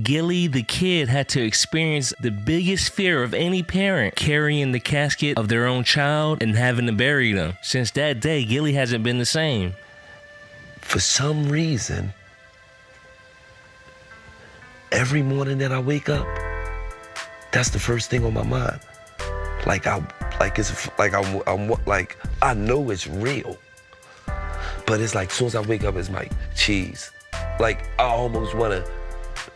Gillie Da Kid had to experience the biggest fear of any parent, carrying the casket of their own child and having to bury them. Since that day, Gillie hasn't been the same. For some reason, every morning that I wake up, that's the first thing on my mind. I know it's real, but it's like, as soon as I wake up, it's like, cheese. Like, I almost wanna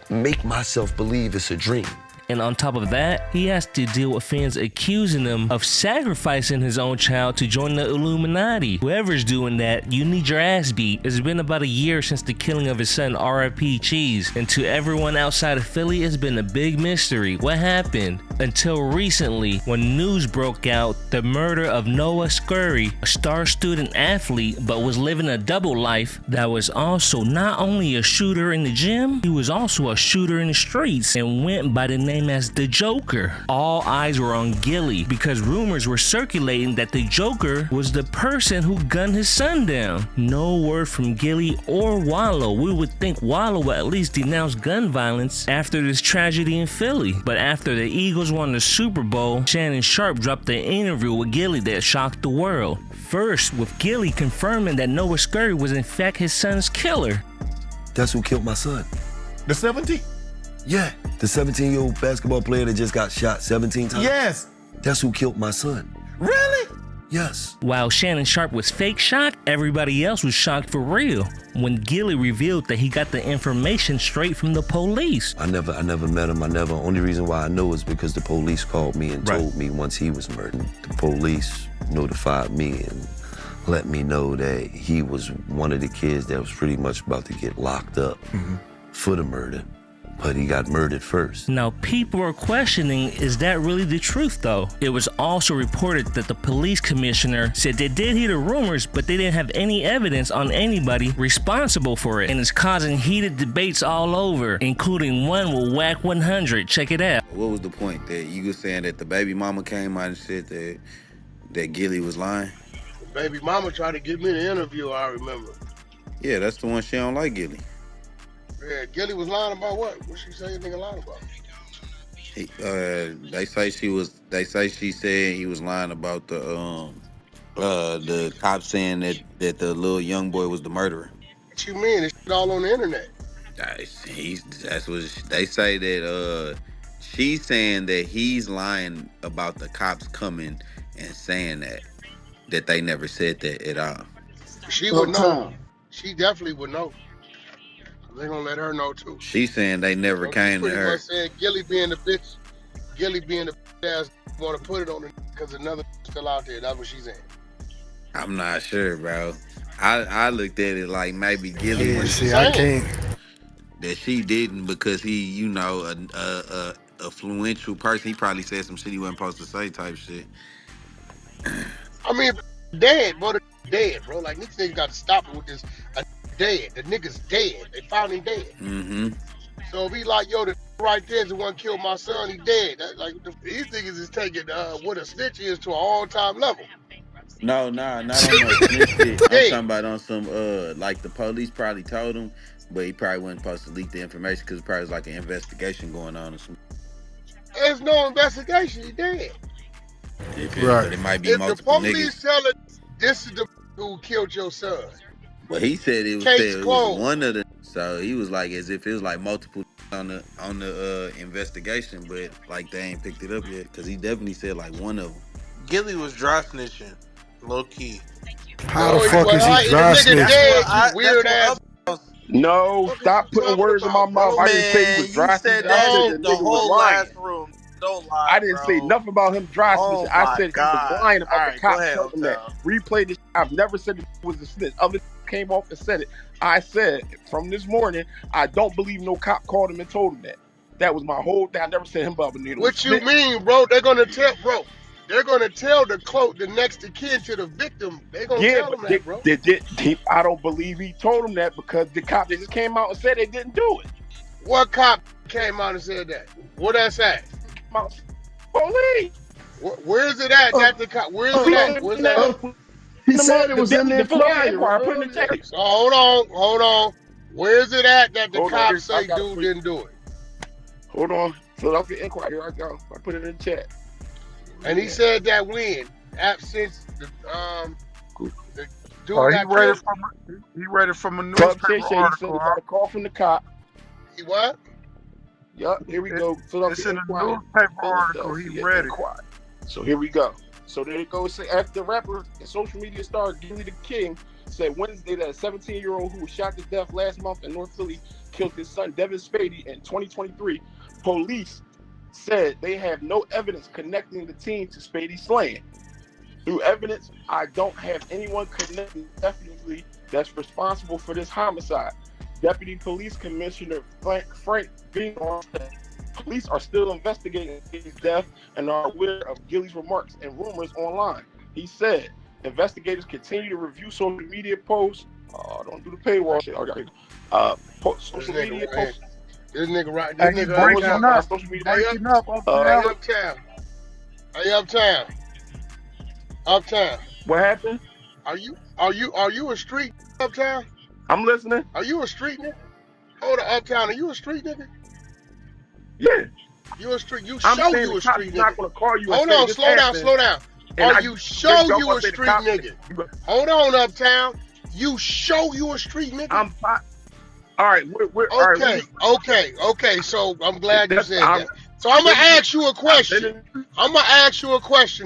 make myself believe it's a dream. And on top of that, he has to deal with fans accusing him of sacrificing his own child to join the Illuminati. Whoever's doing that, you need your ass beat. It's been about a year since the killing of his son, RIP Cheese. And to everyone outside of Philly, it's been a big mystery. What happened? Until recently, when news broke out, the murder of Noah Scurry, a star student athlete, but was living a double life that was also not only a shooter in the gym, he was also a shooter in the streets and went by the name as the Joker. All eyes were on Gillie because rumors were circulating that the Joker was the person who gunned his son down. No word from Gillie or Wallow. We would think Wallow would at least denounce gun violence after this tragedy in Philly. But after the Eagles won the Super Bowl, Shannon Sharpe dropped an interview with Gillie that shocked the world. First, with Gillie confirming that Noah Scurry was in fact his son's killer. That's who killed my son. The 17? Yeah, the 17-year-old basketball player that just got shot 17 times. Yes. That's who killed my son. Really? Yes. While Shannon Sharpe was fake shocked, everybody else was shocked for real when Gillie revealed that he got the information straight from the police. I never met him. Only reason why I know is because the police called me and told me once he was murdered. The police notified me and let me know that he was one of the kids that was pretty much about to get locked up for the murder. But he got murdered first. Now, people are questioning, is that really the truth, though? It was also reported that the police commissioner said they did hear the rumors, but they didn't have any evidence on anybody responsible for it. And it's causing heated debates all over, including one with Wack 100. Check it out. What was the point? That you were saying that the baby mama came out and said that Gillie was lying? The baby mama tried to get me the interview, I remember. Yeah, that's the one. She don't like Gillie. Yeah, Gillie was lying about what? What she say a nigga lying about? They say she said he was lying about the cops saying that the little young boy was the murderer. What you mean? It's all on the internet. That's what they say, that she's saying that he's lying about the cops coming and saying that they never said that at all. She would know. She definitely would know. They gonna let her know too. She's saying they never came to her. Pretty much saying Gillie being the bitch, Gillie being the ass want to put it on her because another still out there. That's what she's saying. I'm not sure, bro. I looked at it like maybe Gillie was I can't. That she didn't because he, you know, a influential person. He probably said some shit he wasn't supposed to say type shit. I mean, dead, bro. Dead, bro. Like, these niggas got to stop it with this. Dead. The nigga's dead. They found him dead. So if he like, yo, the right there is the one killed my son, he dead. These niggas is taking what a snitch is to an all-time level. No, not on no snitch shit. I'm talking about on some, like the police probably told him, but he probably wasn't supposed to leak the information because it probably was like an investigation going on or something. There's no investigation. He dead. But it might be multiple niggas. If the police tell it, this is the who killed your son. Well, he said it was one of the. So he was like, as if it was like multiple on the investigation, but like they ain't picked it up yet because he definitely said like one of them. Gillie was dry snitching, low key. How the fuck is he dry snitching? Weird ass. No, stop putting words in my mouth. I didn't say he was dry snitching. I said the whole last room. Don't lie. I didn't say nothing about him dry snitching. I said he was lying about the cops telling that. Replay this. I've never said he was a snitch. Other came off and said it. I said from this morning, I don't believe no cop called him and told him that. That was my whole thing. I never said him about Benito. What you mean, bro? They're gonna tell, bro. They're gonna tell the next of kin to the victim. They're gonna tell him that, bro. I don't believe he told him that because the cop they just came out and said they didn't do it. What cop came out and said that? What that's at? Police. Where is it at? That the cop? Where is it at? Where's that? He said it was in the flyer. Put in the text. So hold on. Where is it at that the cops say dude didn't do it? Hold on. Philadelphia Inquiry. Here I go. I put it in the chat. And he said that when absence the dude he got read killed. he read it from a Club newspaper Shay Shay, he said he article. got a call from the cop. He what? Yup, here we go. It's Philadelphia in a Inquiry. newspaper article. He Philadelphia read it. Inquiry. So here we go. So there it goes. After the rapper and social media star Gillie Da Kid said Wednesday that a 17-year-old who was shot to death last month in North Philly killed his son Devin Spady in 2023. Police said they have no evidence connecting the teen to Spady's slaying. Through evidence, I don't have anyone connected definitely that's responsible for this homicide. Deputy Police Commissioner Frank Beanie said police are still investigating his death and are aware of Gillie's remarks and rumors online. He said investigators continue to review social media posts. Don't do the paywall shit. Social media posts. This nigga right. Hey, This he nigga breaking up. Social media. Breaking up. Hey, uptown. Uptown. What happened? Are you a street uptown? I'm listening. Are you a street nigga? Hold on, uptown. Are you a street nigga? Yeah. You a street? You I'm show saying you a the cop's street not nigga. gonna call you. Hold on, slow down. Are you show you a street nigga? Hold on, uptown. You show you a street nigga? I'm fine. All right, okay. So I'm glad you said that. So I'm gonna ask you a question.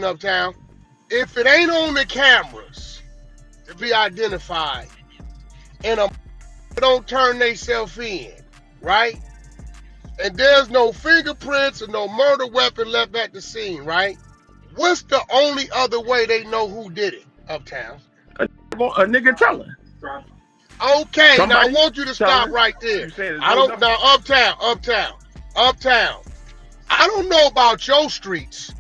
Uptown. If it ain't on the cameras to be identified, and a don't turn themselves in, right? And there's no fingerprints or no murder weapon left at the scene, right? What's the only other way they know who did it, uptown? A nigga telling. Okay, Somebody now I want you to stop right there. Uptown. I don't know about your streets,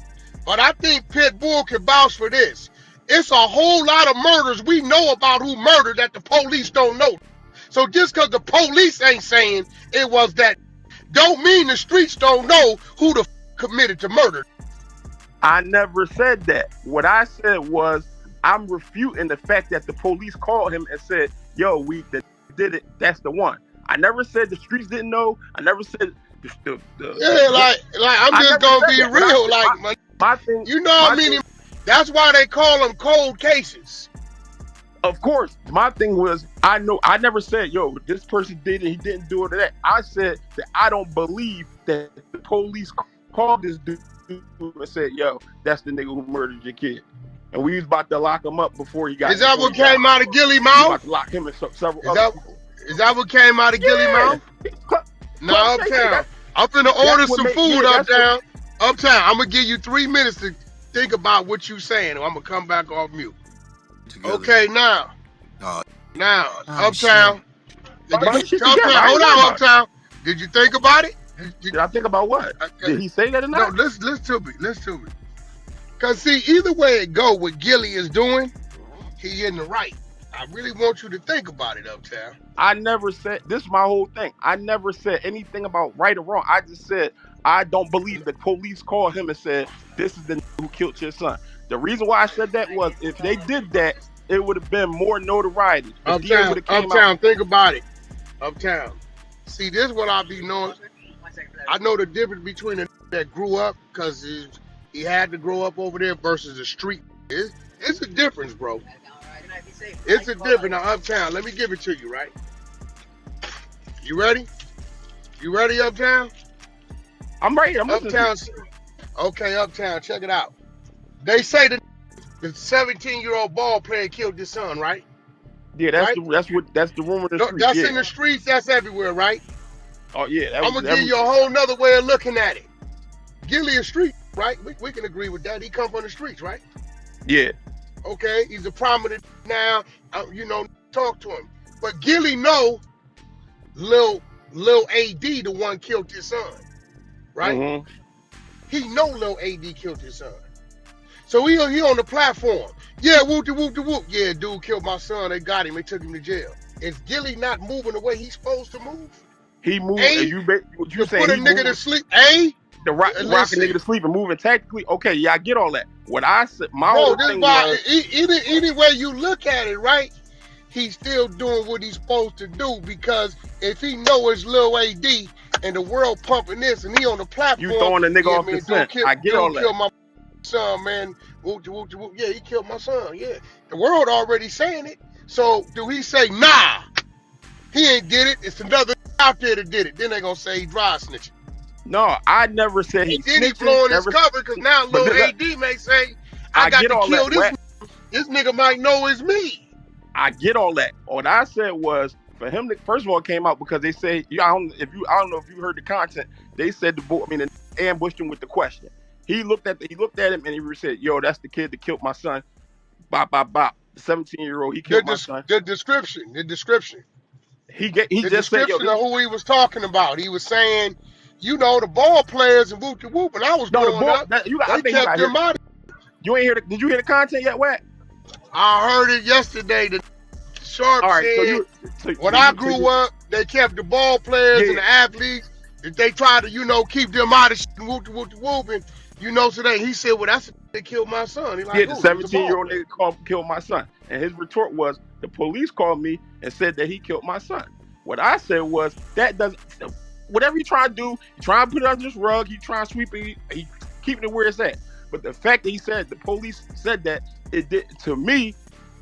but I think Pitbull can vouch for this. It's a whole lot of murders we know about who murdered that the police don't know. So just because the police ain't saying it was that, don't mean the streets don't know who the committed the murder. I never said that. What I said was I'm refuting the fact that the police called him and said, yo, we did it. That's the one. I never said the streets didn't know. I never said I'm just gonna be real. My thing, you know what I mean? That's why they call them cold cases. Of course, my thing was I never said, yo, this person did it, he didn't do it or that. I said that I don't believe that the police called this dude and said, yo, that's the nigga who murdered your kid. And we was about to lock him up before he got. Is that what came out of Gillie mouth? About to lock him and several other people. Is that what came out of Gillie mouth? No, uptown. I'm finna order some food uptown. Uptown, I'm gonna give you 3 minutes to think about what you saying. I'm gonna come back off mute. Okay, now. Uptown. Hold on, uptown. Did you think about it? Did I think about what? Did he say that or not? No, listen to me. Cause see, either way it go, what Gillie is doing, he in the right. I really want you to think about it, uptown. I never said, this is my whole thing. I never said anything about right or wrong. I just said, I don't believe the police called him and said, this is the nigga who killed your son. The reason why I said that was if they did that, it would have been more notoriety. Uptown, think about it. Uptown. See, this is what I be knowing. I know the difference between the that grew up because he had to grow up over there versus the street. It's a difference, bro. It's a difference. Now, uptown, let me give it to you, right? You ready? You ready, uptown? I'm ready. I'm uptown. Okay, uptown, check it out. They say the 17-year-old ball player killed his son, right? Yeah, that's the rumor. That's in the streets. That's everywhere, right? Oh yeah. I'm gonna give you a whole nother way of looking at it. Gillie is street, right? We can agree with that. He come from the streets, right? Yeah. Okay, he's a prominent now. Talk to him. But Gillie know Lil AD the one killed his son, right? Mm-hmm. He know Lil AD killed his son. So he on the platform. Yeah, whoop de whoop de whoop. Yeah, dude killed my son. They got him. They took him to jail. Is Gillie not moving the way he's supposed to move? He moved. You saying put a nigga to sleep? The rock a nigga to sleep and moving tactically. Okay, yeah, I get all that. What I said, my whole thing was, any way you look at it, right? he's still doing what he's supposed to do, because if he know it's Lil AD and the world pumping this and he on the platform, you throwing a nigga off man, the scent. I get all that. Kill my son, man. Yeah, he killed my son. Yeah, the world already saying it. So do he say, nah, he ain't did it? It's another out there that did it. Then they gonna say he dry snitching. No, I never said he snitching. Then he blowing his cover, because now Lil AD may say, I got to kill this. This nigga might know it's me. I get all that. What I said was, for him to, first of all, it came out because they say, I don't know if you heard the content. They said the ambushed him with the question. He looked at him and he said, "Yo, that's the kid that killed my son." Bop bop bop. The 17-year-old, he killed my son. The description. He the just said, "Yo, description of who he was talking about." He was saying, you know, the ball players and whoop de whoop, and I was growing up. They kept them out. You ain't hear? Did you hear the content yet, Wack? I heard it yesterday. The Sharpe said, when I grew up, they kept the ball players and the athletes. If they tried to, you know, keep them out of shit and whoop de whoop de whoop, and you know, so he said, well, that's they killed my son. He like, the 17-year-old nigga killed my son, and his retort was, the police called me and said that he killed my son. What I said was, that doesn't. Whatever you try to do, you try to put it under this rug, you try to sweep it, he keeping it where it's at. But the fact that he said the police said that, it did to me,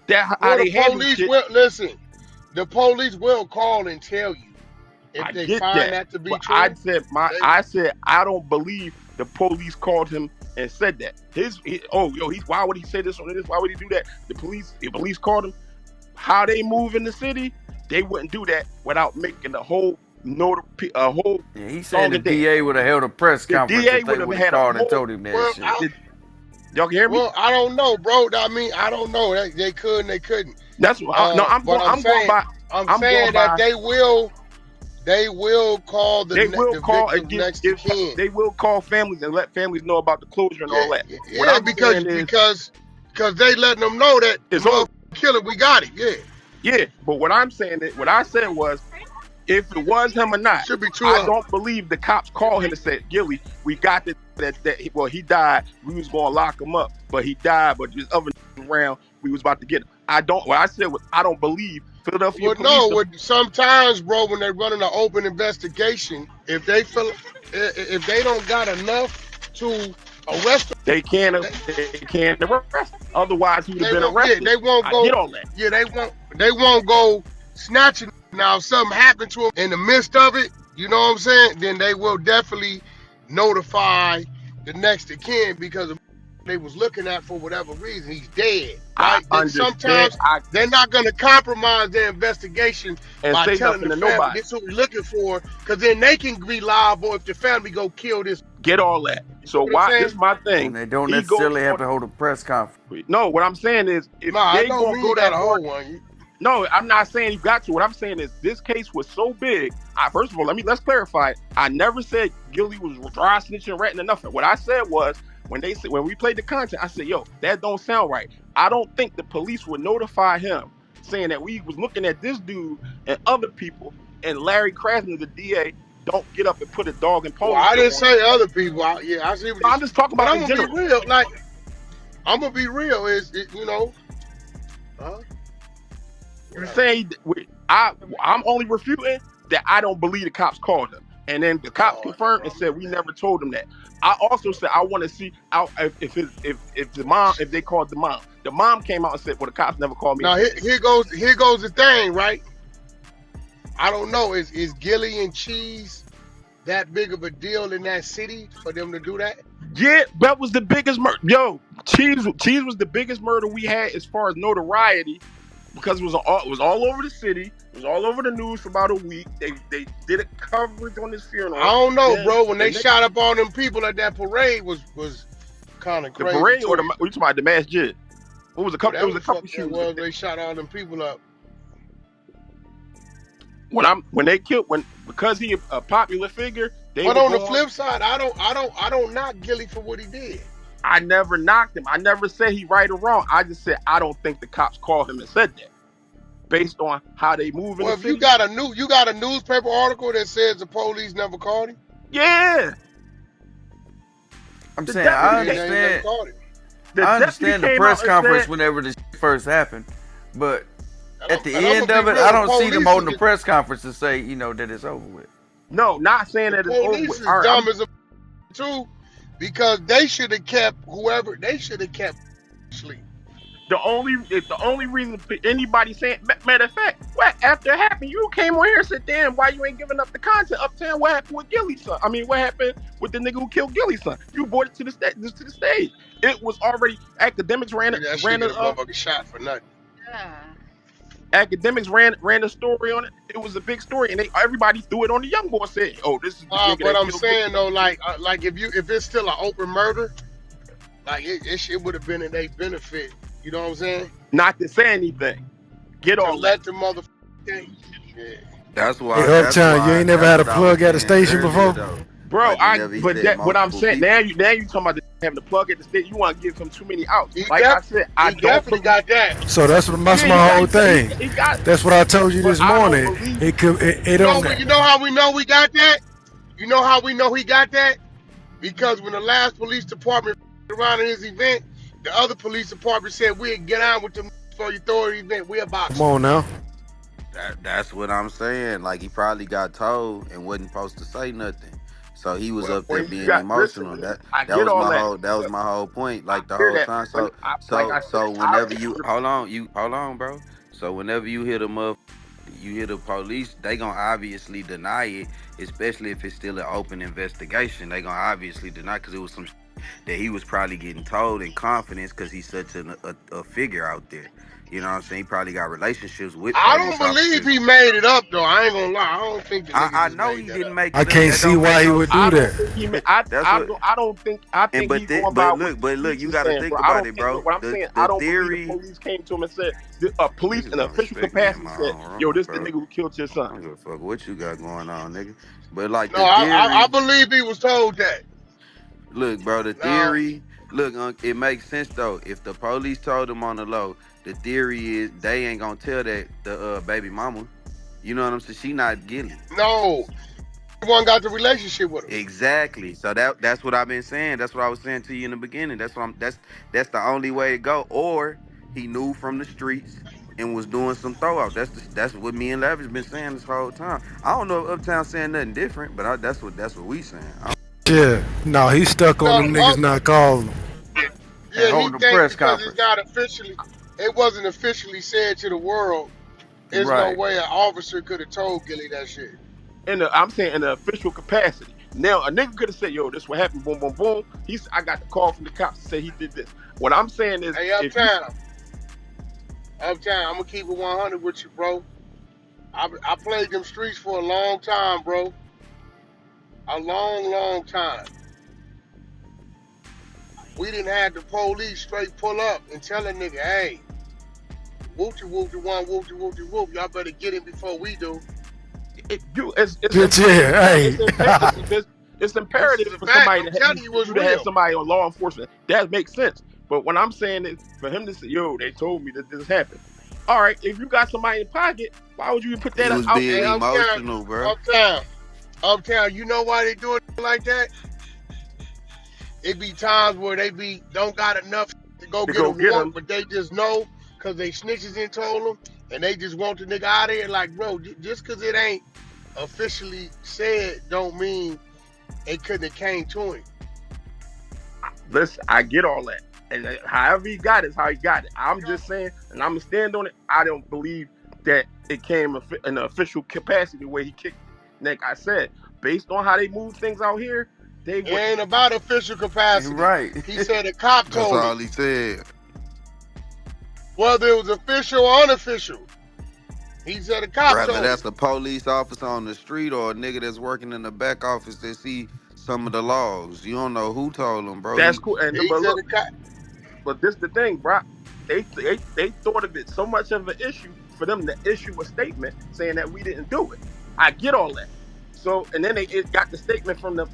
that how they handle shit. Listen, the police will call and tell you if they find that to be true. I said I don't believe the police called him and said that. Why would he say this or this? Why would he do that? The police called him. How they move in the city, they wouldn't do that without making a whole. He said the DA would have held a press conference. The DA would have had called and told him that shit. Y'all can hear me? Well, I don't know, bro. I mean, I don't know. They could and they couldn't. That's what. I'm saying that they will call the next of kin. They will call families and let families know about the closure and all that. Yeah, because they letting them know that it's all killer. We got it. Yeah, but what I'm saying is, what I said was, if it was him or not, should be true. I don't believe the cops called him and said, Gillie, we got that he died. We was going to lock him up, but he died. But there's other around. We was about to get him. What I said was, I don't believe Philadelphia police. Sometimes, bro, when they're running an open investigation, if they don't got enough to arrest him, they can't arrest him. Otherwise, he would have been arrested. They won't go. I get all that. Yeah, they won't go snatching. Now, if something happened to him in the midst of it, you know what I'm saying? Then they will definitely notify the next of kin, because they was looking at for whatever reason. He's dead. Right? Sometimes they're not going to compromise their investigation and by telling the family this is what we're looking for, because then they can be liable if the family go kill this. Get all that. So why? This is my thing. And they don't necessarily have to hold a press conference. No, what I'm saying is, if they gonna go that whole one. No, I'm not saying you got to. What I'm saying is, this case was so big. First of all, let's clarify. I never said Gillie was dry snitching, ratting, or nothing. What I said was, when we played the content, I said, yo, that don't sound right. I don't think the police would notify him saying that we was looking at this dude and other people, and Larry Krasner, the DA, don't get up and put a dog and pony. Well, I didn't say other people. I see what I'm just talking about. I'm gonna be real. I'm gonna be real. You know? You're saying I'm only refuting that I don't believe the cops called him, and then the cops confirmed and said we never told him that. I also said I want to see if they called the mom. The mom came out and said, "Well, the cops never called me." Now here goes the thing, right? I don't know. Is YNG Cheese that big of a deal in that city for them to do that? Yeah, that was the biggest murder. Yo, Cheese was the biggest murder we had as far as notoriety, because it was all over the city. It was all over the news for about a week. They did a coverage on this funeral. I don't know, bro. When they shot up all them people at that parade was kind of crazy. The parade, or you talking about the mass jig? What was a couple? It was a couple shootings. They shot all them people up. Because he a popular figure. But on the flip side, I don't knock Gillie for what he did. I never knocked him. I never said he right or wrong. I just said I don't think the cops called him and said that, based on how they move in the city. You got a newspaper article that says the police never called him? Yeah. I'm saying I understand the press conference whenever this first happened, but At the end of it, I don't see them holding a press conference to say, you know, that it's over with. No, not saying that it's over with. Police is dumb as a too, because they should have kept whoever. They should have kept sleep. The only reason anybody saying, matter of fact, what after it happened, you came on here and said, "Damn, why you ain't giving up the content?" Uptown, what happened with Gillie's son? I mean, what happened with the nigga who killed Gillie's son? You brought it to the stage. It was already academics ran a motherfucking shot for nothing. Yeah. Academics ran a story on it. It was a big story, and everybody threw it on the young boy. Said, "Oh, this is." The nigga but I'm saying though, like if it's still an open murder, like it would have been in their benefit. You know what I'm saying? Not to say anything. Get on. Let the motherfucker. Yeah. That's why. Hey, Uptown, you ain't never had a plug at a station before, bro. What I'm saying now, you talking about having the plug at the station. You want to give him too many outs. Like I said, I definitely got that. So that's my whole thing. That's what I told you this morning. It don't. You know how we know we got that? You know how we know he got that? Because when the last police department around in his event, the other police department said we'd get on with them before you throw an event. We're about. Come on now. That's what I'm saying. Like he probably got told and wasn't supposed to say nothing, so he was up there being emotional. That was my whole point. Like the whole time. So whenever you hold on, bro. So whenever you hit them up, you hear the police, they gonna obviously deny it, especially if it's still an open investigation. They gonna obviously deny because it was some that he was probably getting told in confidence because he's such a figure out there. You know what I'm saying? He probably got relationships with. I don't believe he made it up though. I ain't gonna lie. I don't think. I know he didn't make it up. I can't see why he would do that. I don't think. I think he's going about. But look, you gotta think about it, bro. What I'm saying, I don't believe the police came to him and said, police in official capacity said, "Yo, this the nigga who killed your son." I don't give a fuck what you got going on, nigga. But like, I believe he was told that. Look, bro, the theory. Look, it makes sense though. If the police told him on the low, the theory is they ain't gonna tell that the baby mama. You know what I'm saying? She not Gillie. No, one got the relationship with her. Exactly. So that's what I've been saying. That's what I was saying to you in the beginning. That's the only way to go. Or he knew from the streets and was doing some throw out. That's what me and Lavish been saying this whole time. I don't know if Uptown saying nothing different, but that's what we saying. Yeah, no, he's stuck on them niggas not calling him. Yeah, he thinks because it's not officially, it wasn't officially said to the world. There's no way an officer could have told Gillie that shit. I'm saying in the official capacity. Now a nigga could have said, "Yo, this what happened." Boom, boom, boom. I got the call from the cops to say he did this. What I'm saying is, hey, Uptown, I'm gonna keep it 100 with you, bro. I played them streets for a long time, bro. A long time. We didn't have the police straight pull up and tell a nigga, "Hey, whoopty whoopty one, whoopty whoopty whoop, y'all better get him before we do." It's imperative for somebody to have somebody on law enforcement. That makes sense. But what I'm saying is for him to say, "Yo, they told me that this happened." All right, if you got somebody in pocket, why would you put that out there? Being emotional, bro. Uptown, you know why they do it like that? It be times where they don't got enough to go get a warrant, but they just know because they snitches and told them, and they just want the nigga out of here. Like, bro, just because it ain't officially said don't mean it couldn't have came to him. Listen, I get all that. And however he got it is how he got it. I'm just saying, and I'm going to stand on it, I don't believe that it came in the official capacity the way he kicked it. Like I said, based on how they move things out here, it ain't about official capacity. Right. He said a cop told him. That's all he said. Whether it was official or unofficial. He said a cop told him. Whether that's a police officer on the street or a nigga that's working in the back office that see some of the logs. You don't know who told him, bro. That's cool. And but this the thing, bro. They thought of it so much of an issue for them to issue a statement saying that we didn't do it. I get all that. So and then it got the statement from the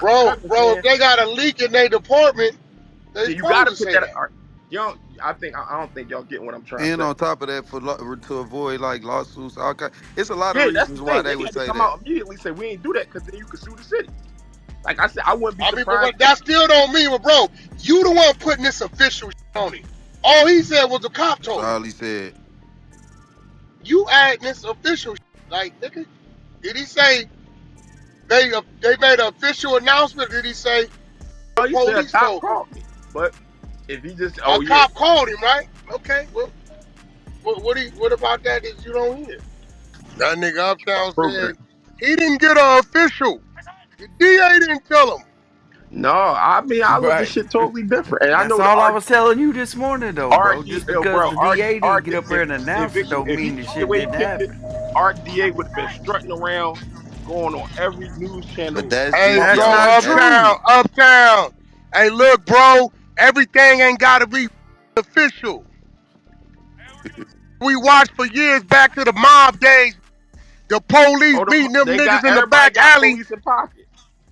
bro. If they got a leak in their department, you got to put that. Y'all, I don't think y'all get what I'm trying to say. And on top of that, to avoid like lawsuits, it's a lot of reasons why they would say that. Out immediately say we ain't do that because then you could sue the city. Like I said, I wouldn't be surprised. But that still don't mean, bro, you the one putting this official on him. All he said was a cop told him. That's all he said. You add this official like, nigga, did he say they made an official announcement? Did he say the Oh, he said a police cop told him? called me. But if he just, A cop called him, right? Okay, well, what about that you don't hear? That nigga Uptown said he didn't get an official. The DA didn't tell him. No, I mean, I look at shit totally different. And I know that's all I was telling you this morning, though, bro. Just because the DA didn't get up there and announce it don't mean the shit didn't happen. Our DA would have been strutting around, going on every news channel. But that's not true. Uptown. Hey, look, bro, everything ain't gotta be official. We watched for years back to the mob days. The police beating them niggas in the back alley,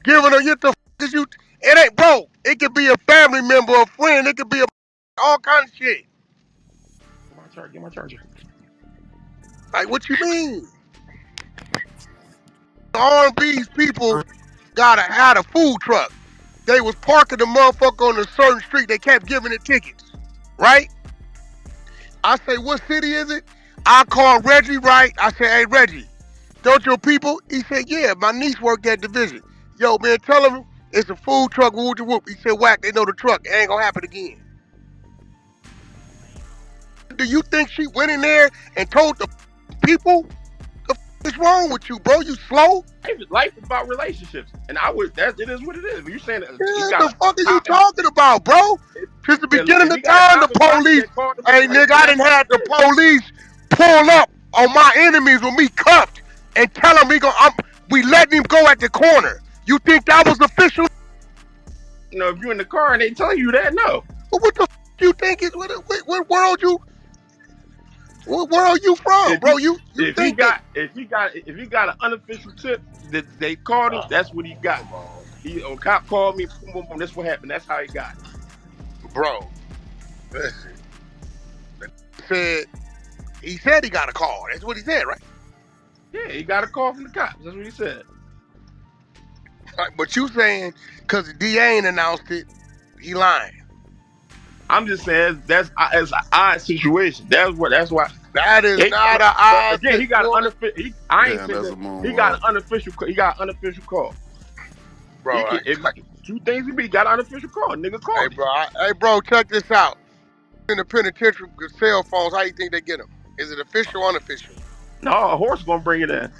giving them, get the f is you. It ain't, bro. It could be a family member, a friend. It could be all kinds of shit. Get my charger. Like, what you mean? The R&B's people had a food truck. They was parking the motherfucker on a certain street. They kept giving it tickets, right? I say, what city is it? I call Reggie, right? I say, hey, Reggie, don't your people? He said, yeah, my niece worked at Division. Yo, man, tell him it's a food truck, whoop de whoop. He said, Wack, they know the truck. It ain't gonna happen again. Do you think she went in there and told the people? The f is wrong with you, bro? You slow? Life is about relationships. And it is what it is. You saying that? Yeah, the fuck are you talking about, bro? Since the beginning of time, the police, hey, nigga, I done had the police pull up on my enemies with me cuffed and tell them we letting him go at the corner. You think that was official? You know, if you're in the car and they tell you that, no. Well, what the f you think is, what world you from, bro? If he got an unofficial tip that they called him, that's what he got. A cop called me, boom, boom, boom, that's what happened. That's how he got it. Bro, listen. He said he got a call. That's what he said, right? Yeah, he got a call from the cops. That's what he said. Right, but you saying because the DA ain't announced it, he lying. I'm just saying that's an odd situation. That's why. That is not an odd situation. Again, he got an unofficial. He got an unofficial call. Bro, two things he got an unofficial call. Nigga called. Hey, bro, check this out. In the penitentiary with cell phones, how you think they get them? Is it official or unofficial? No, a horse gonna bring it in.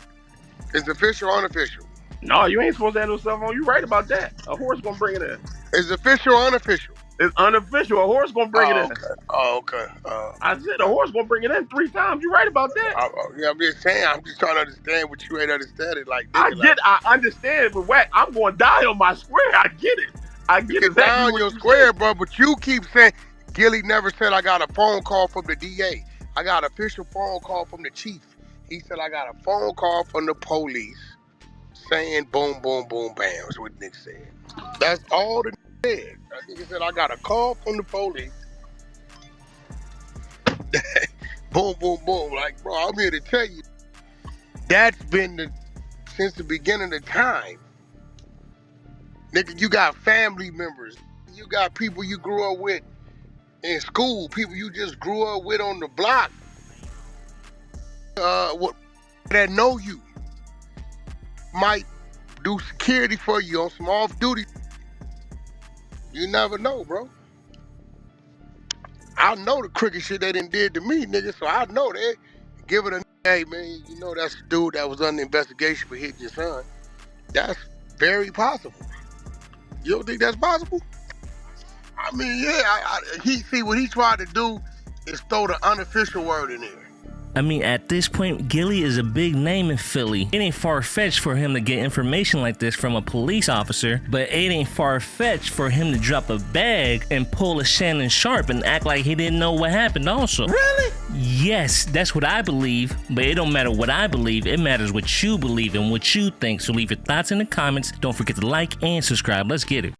Is it official or unofficial? No, you ain't supposed to have no cell phone. You right about that. A horse gonna bring it in. Is it official or unofficial? It's unofficial. A horse gonna bring it in. Okay. I said a horse gonna bring it in 3 times. You right about that. Yeah, I'm just saying. I'm just trying to understand what you ain't understanding. Like, I understand it, but Wack, I'm gonna die on my square. I get it. I get it. Down your square, bro. But you keep saying Gillie never said I got a phone call from the DA. I got an official phone call from the chief. He said I got a phone call from the police saying boom, boom, boom, bam. That's what Nick said. That's all the said. That nigga said I got a call from the police. Boom, boom, boom. Like, bro, I'm here to tell you, that's been since the beginning of time. Nigga, you got family members. You got people you grew up with in school, people you just grew up with on the block. That know you might do security for you on some off duty. You never know, bro. I know the crooked shit they done did to me, nigga, so I know they give it a hey, man, you know that's the dude that was under investigation for hitting your son. That's very possible. You don't think that's possible? I mean, yeah, what he tried to do is throw the unofficial word in there. I mean, at this point, Gillie is a big name in Philly. It ain't far-fetched for him to get information like this from a police officer, but it ain't far-fetched for him to drop a bag and pull a Shannon Sharpe and act like he didn't know what happened also. Really? Yes, that's what I believe, but it don't matter what I believe, it matters what you believe and what you think. So leave your thoughts in the comments. Don't forget to like and subscribe. Let's get it.